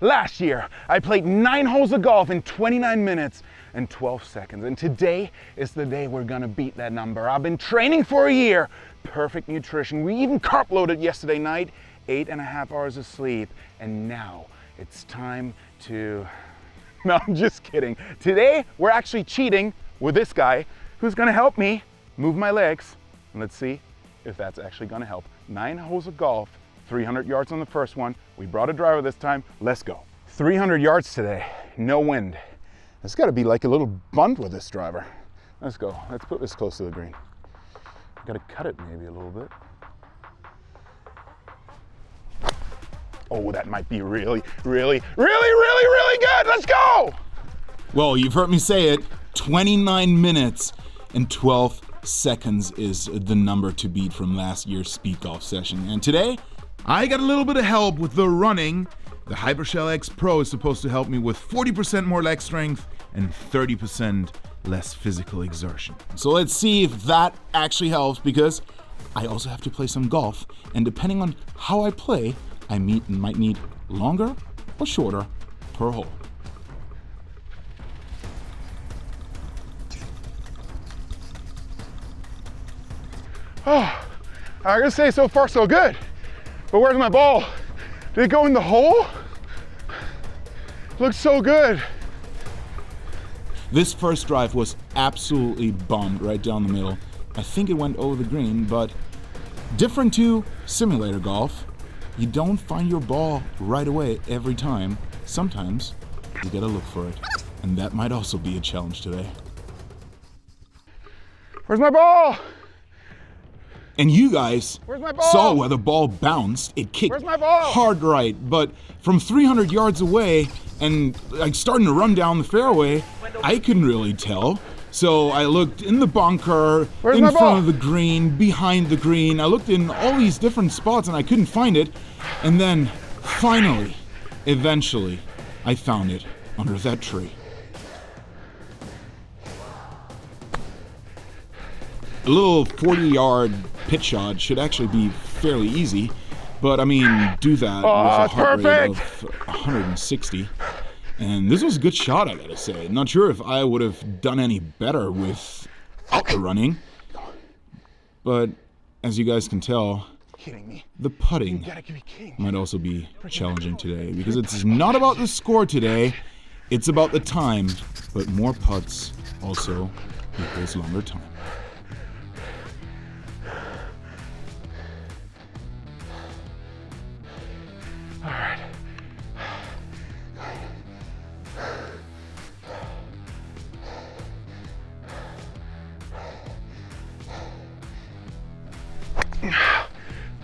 Last year, I played 9 holes of golf in 29 minutes and 12 seconds. And today is the day we're gonna beat that number. I've been training for a year. Perfect nutrition. We even carb loaded yesterday night. 8.5 hours of sleep. And now it's time to... No, I'm just kidding. Today, we're actually cheating with this guy who's gonna help me move my legs. And let's see if that's actually gonna help. 9 holes of golf, 300 yards on the first one. We brought a driver this time. Let's go. 300 yards today, no wind. There's gotta be like a little bunt with this driver. Let's go. Let's put this close to the green. Gotta cut it maybe a little bit. Oh, that might be really good. Let's go! Well, you've heard me say it. 29 minutes and 12 seconds is the number to beat from last year's speed golf session. And today, I got a little bit of help with the running. The Hypershell X Pro is supposed to help me with 40% more leg strength and 30% less physical exertion. So let's see if that actually helps, because I also have to play some golf. And depending on how I play, I might need longer or shorter per hole. Oh, I gotta say, so far so good. But where's my ball? Did it go in the hole? Looks so good. This first drive was absolutely bombed right down the middle. I think it went over the green, but different to simulator golf, you don't find your ball right away every time. Sometimes you gotta look for it. And that might also be a challenge today. Where's my ball? And you guys Where's my ball? saw where the ball bounced. It kicked Where's my ball? hard right, but from 300 yards away and like starting to run down the fairway, I couldn't really tell. So I looked in the bunker, Where's in my front ball? of the green, behind the green. I looked in all these different spots and I couldn't find it. And then finally, eventually, I found it under that tree. A little 40-yard pitch shot should actually be fairly easy, but I mean, do that with a heart rate of 160. And this was a good shot, I gotta say. Not sure if I would have done any better without the running, but as you guys can tell, the putting might also be challenging today, because it's not about the score today, it's about the time, but more putts also equals longer time. All right.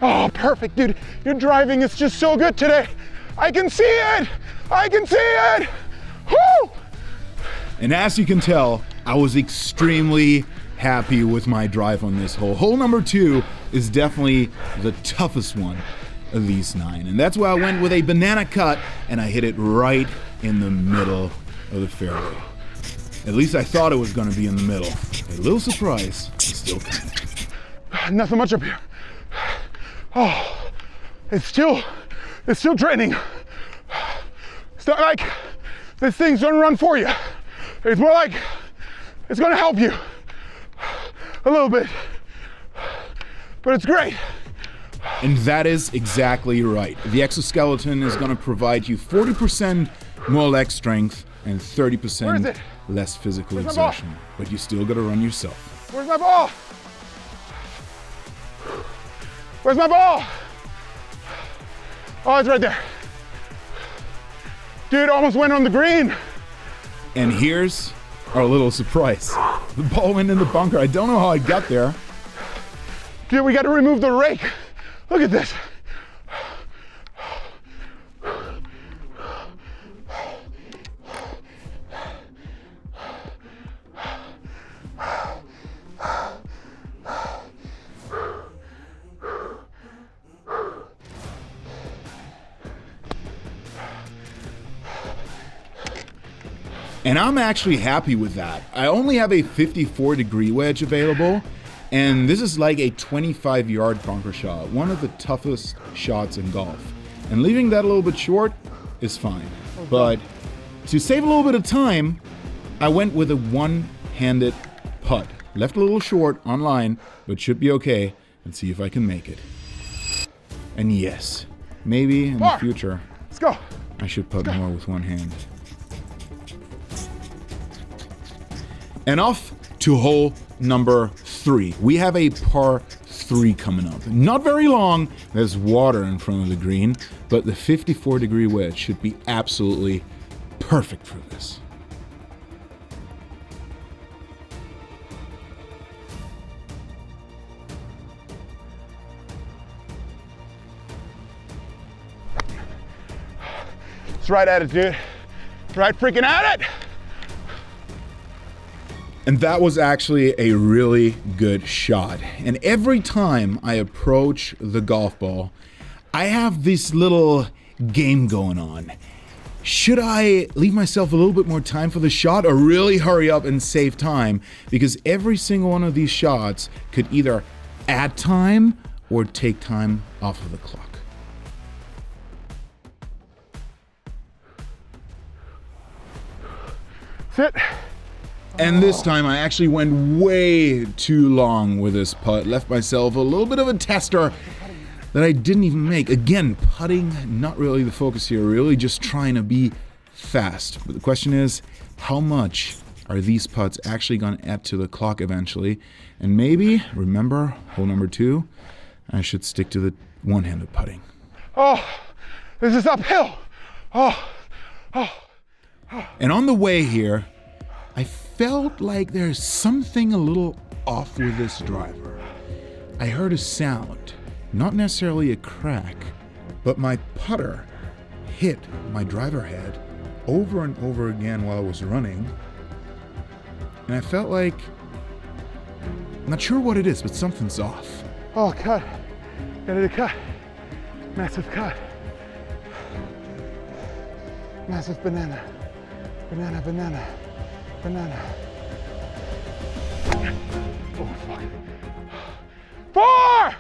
Oh, perfect, dude. Your driving is just so good today. I can see it. I can see it. Woo! And as you can tell, I was extremely happy with my drive on this hole. Hole number 2 is definitely the toughest one of these 9. And that's why I went with a banana cut and I hit it right in the middle of the fairway. At least I thought it was going to be in the middle. A little surprise, still coming. Nothing much up here. Oh, it's still draining. It's not like this thing's gonna run for you. It's more like it's gonna help you a little bit, but it's great. And that is exactly right. The ExoSkeleton is gonna provide you 40% more leg strength and 30% less physical exertion, but you still gotta run yourself. Where's my ball? Where's my ball? Oh, it's right there. Dude, almost went on the green. And here's our little surprise. The ball went in the bunker. I don't know how I got there. Dude, we got to remove the rake. Look at this. And I'm actually happy with that. I only have a 54-degree wedge available, and this is like a 25-yard bunker shot, one of the toughest shots in golf. And leaving that a little bit short, is fine. But to save a little bit of time, I went with a one-handed putt. Left a little short on line, but should be okay. Let's see if I can make it. And yes, maybe in the future, Let's go. I should putt more with one hand. And off to hole number 3. We have a par 3 coming up. Not very long. There's water in front of the green, but the 54-degree wedge should be absolutely perfect for this. It's right at it, dude. Right freaking at it. And that was actually a really good shot. And every time I approach the golf ball, I have this little game going on. Should I leave myself a little bit more time for the shot or really hurry up and save time? Because every single one of these shots could either add time or take time off of the clock. Sit. And this time I actually went way too long with this putt. Left myself a little bit of a tester that I didn't even make. Again, putting, not really the focus here, really just trying to be fast. But the question is, how much are these putts actually going to add to the clock eventually? And maybe, remember, hole number 2, I should stick to the one-handed putting. Oh, this is uphill. And on the way here, I felt like there's something a little off with this driver. I heard a sound, not necessarily a crack, but my putter hit my driver head over and over again while I was running. And I felt like, I'm not sure what it is, but something's off. Oh, cut. Got it a cut. Massive cut. Massive banana. Banana, banana. Banana. Oh, fuck. 4!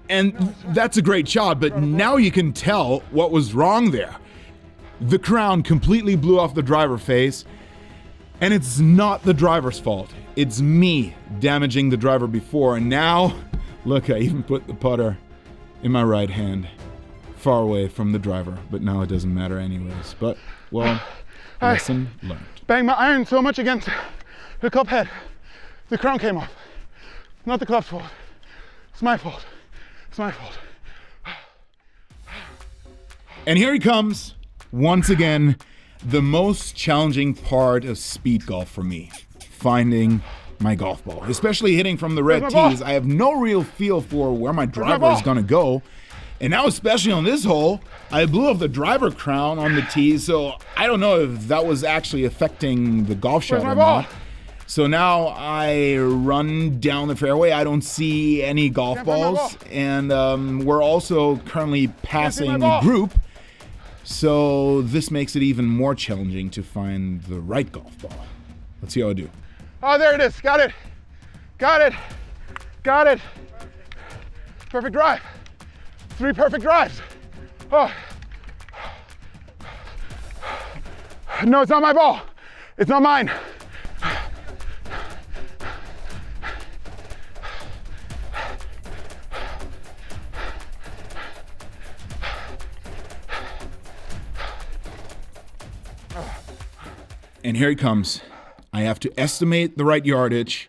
And that's a great shot, but now you can tell what was wrong there. The crown completely blew off the driver face, and it's not the driver's fault. It's me damaging the driver before, and now, look, I even put the putter in my right hand, far away from the driver, but now it doesn't matter anyways. But, well, lesson learned. Banged my iron so much against the club head, the crown came off. Not the club's fault. It's my fault. It's my fault. And here he comes, once again, the most challenging part of speed golf for me, finding my golf ball, especially hitting from the red tees. I have no real feel for where my driver is gonna go. And now, especially on this hole, I blew off the driver crown on the tee, so I don't know if that was actually affecting the golf shot or not. So now I run down the fairway. I don't see any golf balls, and we're also currently passing a group. So this makes it even more challenging to find the right golf ball. Let's see how I do. Oh, there it is. Got it. Got it. Got it. Perfect drive. 3 perfect drives. Oh. No, it's not my ball. It's not mine. And here he comes. I have to estimate the right yardage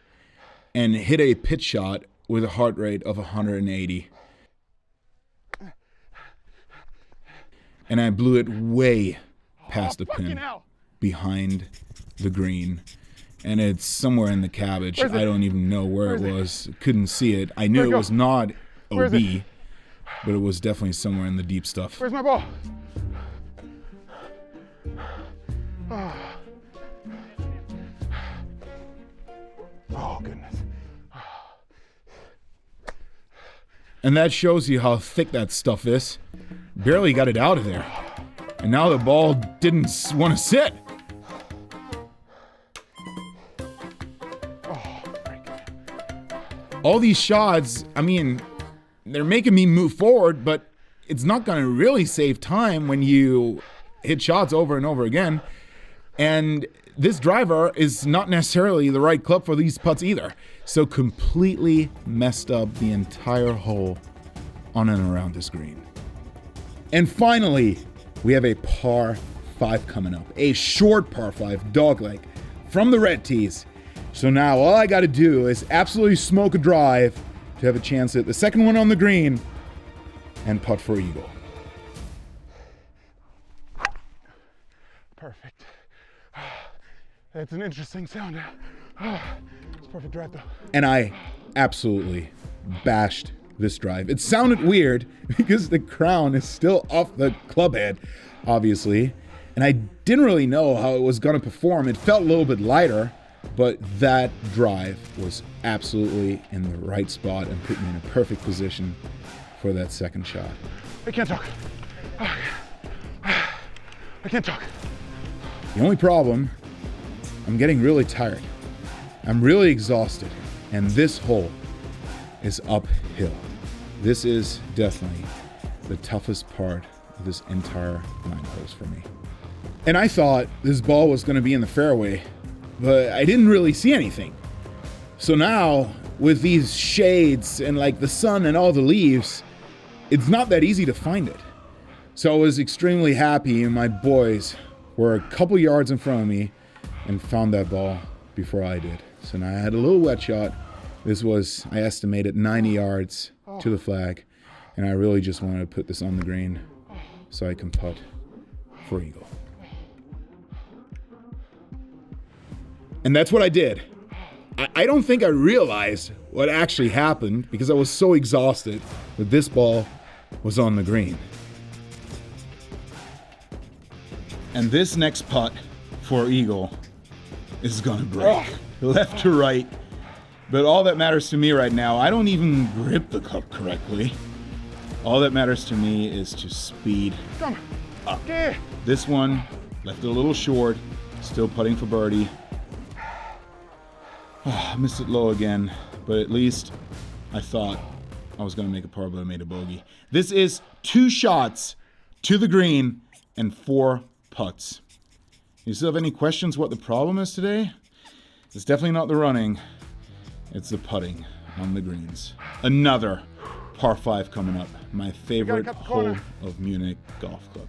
and hit a pitch shot with a heart rate of 180. And I blew it way past the pin, behind the green. And it's somewhere in the cabbage. I don't even know where it was. Couldn't see it. I knew it was not OB, but it was definitely somewhere in the deep stuff. Where's my ball? Oh, goodness. And that shows you how thick that stuff is. Barely got it out of there. And now the ball didn't want to sit. All these shots, I mean, they're making me move forward, but it's not going to really save time when you hit shots over and over again. And this driver is not necessarily the right club for these putts either. So completely messed up the entire hole on and around this green. And finally, we have a par 5 coming up. A short par 5 dogleg from the red tees. So now all I got to do is absolutely smoke a drive to have a chance at the second one on the green and putt for eagle. Perfect. That's an interesting sound. It's perfect drive though. And I absolutely bashed this drive. It sounded weird because the crown is still off the club head, obviously. And I didn't really know how it was going to perform. It felt a little bit lighter, but that drive was absolutely in the right spot and put me in a perfect position for that second shot. I can't talk. I can't talk. The only problem, I'm getting really tired. I'm really exhausted, and this hole is uphill. This is definitely the toughest part of this entire 9 holes for me. And I thought this ball was going to be in the fairway, but I didn't really see anything. So now, with these shades and like the sun and all the leaves, it's not that easy to find it. So I was extremely happy, and my boys were a couple yards in front of me and found that ball before I did. So now I had a little wet shot. This was, I estimated, 90 yards to the flag, and I really just wanted to put this on the green so I can putt for eagle. And that's what I did. I don't think I realized what actually happened because I was so exhausted that this ball was on the green. And this next putt for eagle is gonna break left to right. But all that matters to me right now, I don't even grip the cup correctly. All that matters to me is to speed up. This one left it a little short, still putting for birdie. I missed it low again, but at least I thought I was gonna make a par, but I made a bogey. This is 2 shots to the green and 4 putts. You still have any questions what the problem is today? It's definitely not the running. It's the putting on the greens. Another par 5 coming up. My favorite hole of Munich Golf Club.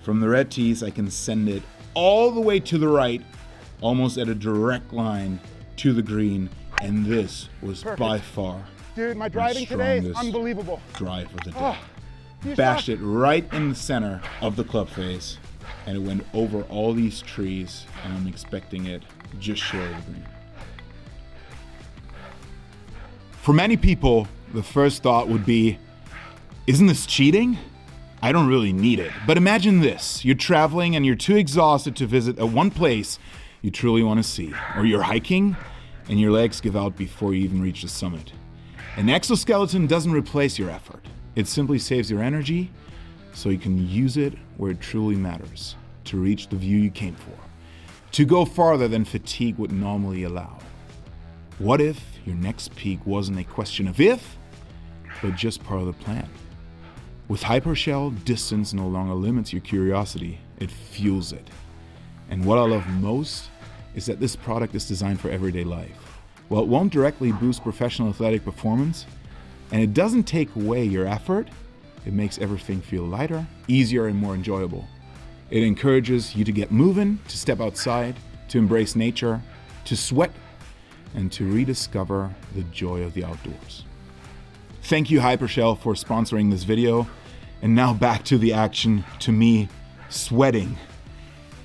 From the red tees, I can send it all the way to the right, almost at a direct line to the green. And this was by far Dude, my driving today is unbelievable. Drive of the day. Bashed it right in the center of the club face, and it went over all these trees, and I'm expecting it just short of the green. For many people, the first thought would be, isn't this cheating? I don't really need it. But imagine this, you're traveling and you're too exhausted to visit a one place you truly want to see. Or you're hiking and your legs give out before you even reach the summit. An ExoSkeleton doesn't replace your effort. It simply saves your energy so you can use it where it truly matters, to reach the view you came for, to go farther than fatigue would normally allow. What if your next peak wasn't a question of if, but just part of the plan? With Hypershell, distance no longer limits your curiosity, it fuels it. And what I love most is that this product is designed for everyday life. While it won't directly boost professional athletic performance, and it doesn't take away your effort, it makes everything feel lighter, easier, and more enjoyable. It encourages you to get moving, to step outside, to embrace nature, to sweat, and to rediscover the joy of the outdoors. Thank you, Hypershell, for sponsoring this video. And now back to the action, to me sweating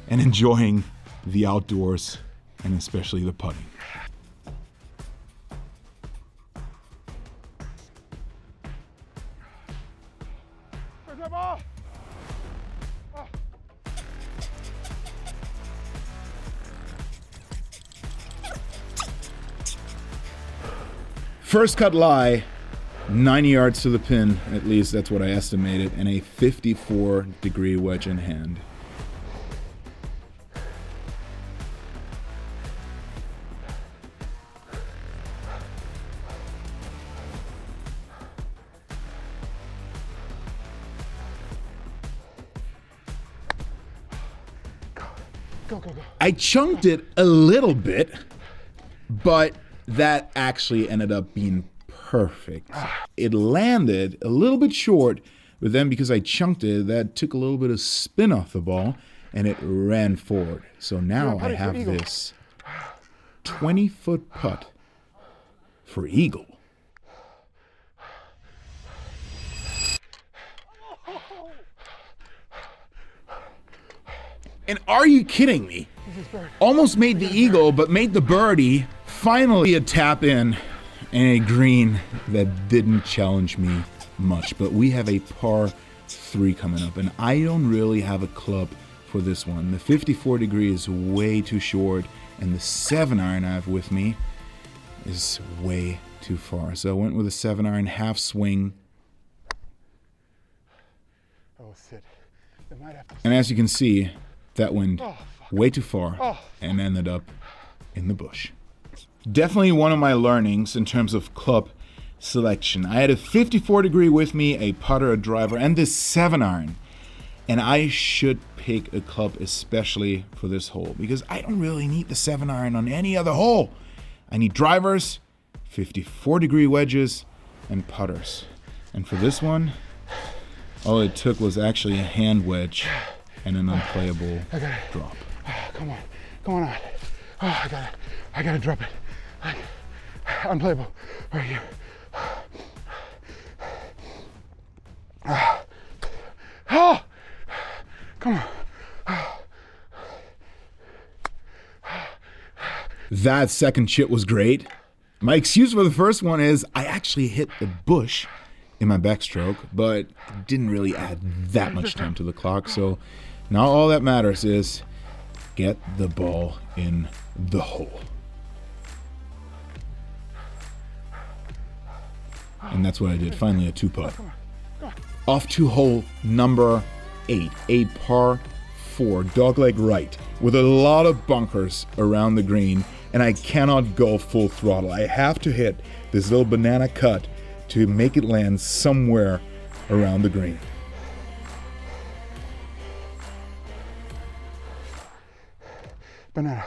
and enjoying the outdoors, and especially the putting. Where's my ball? Oh. First cut lie, 90 yards to the pin, at least that's what I estimated, and a 54-degree wedge in hand. Go, go, go. I chunked it a little bit, but that actually ended up being perfect. It landed a little bit short, but then because I chunked it, that took a little bit of spin off the ball, and it ran forward. So now I have this 20-foot putt for eagle. And are you kidding me? Almost made the eagle, but made the birdie. Finally a tap in and a green that didn't challenge me much. But we have a par 3 coming up, and I don't really have a club for this one. The 54 degree is way too short, and the 7-iron I have with me is way too far. So I went with a 7-iron half swing. Oh, sit. They might have to. And as you can see, that went way too far and ended up in the bush. Definitely one of my learnings in terms of club selection. I had a 54 degree with me, a putter, a driver, and this 7-iron. And I should pick a club especially for this hole because I don't really need the 7-iron on any other hole. I need drivers, 54 degree wedges, and putters. And for this one, all it took was actually a hand wedge and an unplayable drop. Come on, come on. Oh, I gotta drop it. Unplayable, right here. Oh, come on. That second chip was great. My excuse for the first one is I actually hit the bush in my backstroke, but didn't really add that much time to the clock. So now all that matters is get the ball in the hole. And that's what I did. Finally a 2-putt. Off to hole number 8, a par 4, dogleg right, with a lot of bunkers around the green, and I cannot go full throttle. I have to hit this little banana cut to make it land somewhere around the green. Banana.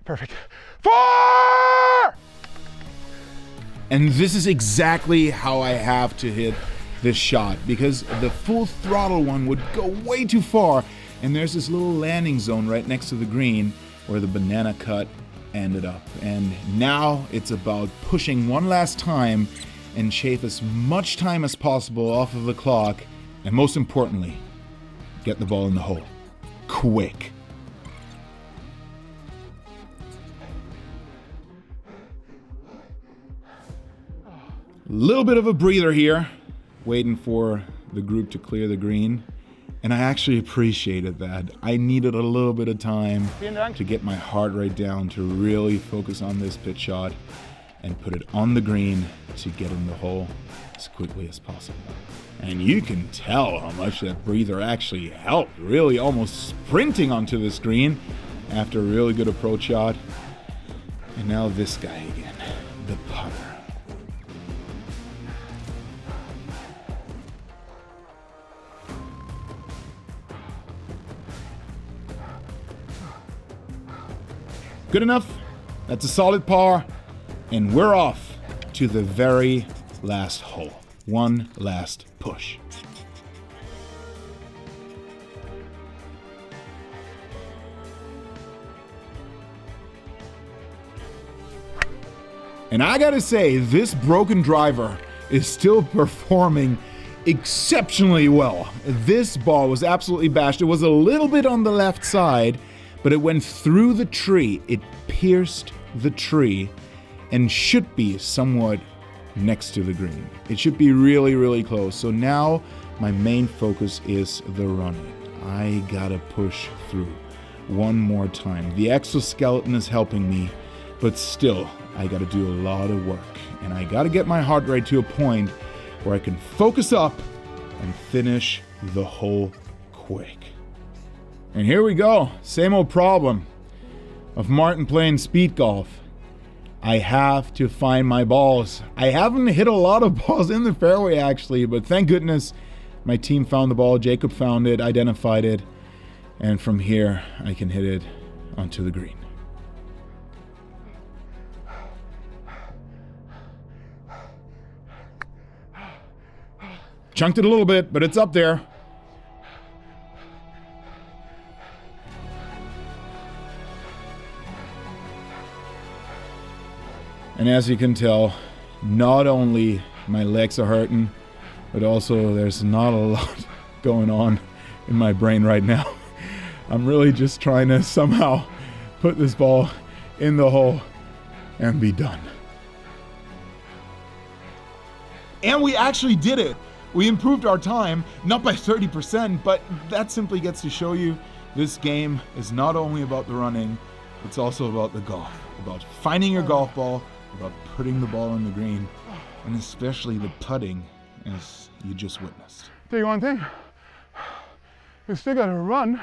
Perfect. 4! And this is exactly how I have to hit this shot, because the full throttle one would go way too far, and there's this little landing zone right next to the green where the banana cut ended up. And now it's about pushing one last time and shave as much time as possible off of the clock, and most importantly, get the ball in the hole. Quick. Little bit of a breather here, waiting for the group to clear the green, and I actually appreciated that. I needed a little bit of time to get my heart rate down, to really focus on this pitch shot and put it on the green to get in the hole as quickly as possible. And you can tell how much that breather actually helped, really almost sprinting onto the green after a really good approach shot. And now this guy again, the putter. Good enough. That's a solid par. And we're off to the very last hole. One last push. And I gotta say, this broken driver is still performing exceptionally well. This ball was absolutely bashed. It was a little bit on the left side, but it went through the tree. It pierced the tree and should be somewhat next to the green. It should be really, really close. So now my main focus is the running. I gotta push through one more time. The ExoSkeleton is helping me, but still, I gotta do a lot of work. And I gotta get my heart rate to a point where I can focus up and finish the hole quick. And here we go. Same old problem of Martin playing speed golf. I have to find my balls. I haven't hit a lot of balls in the fairway actually, but thank goodness My team found the ball, Jacob found it, identified it, and from here I can hit it onto the green. Chunked it a little bit, but it's up there. And as you can tell, not only my legs are hurting, but also there's not a lot going on in my brain right now. I'm really just trying to somehow put this ball in the hole and be done. And we actually did it. We improved our time, not by 30%, but that simply gets to show you this game is not only about the running, it's also about the golf, about finding your golf ball, about putting the ball in the green, and especially the putting, as you just witnessed. Tell you one thing, we still gotta run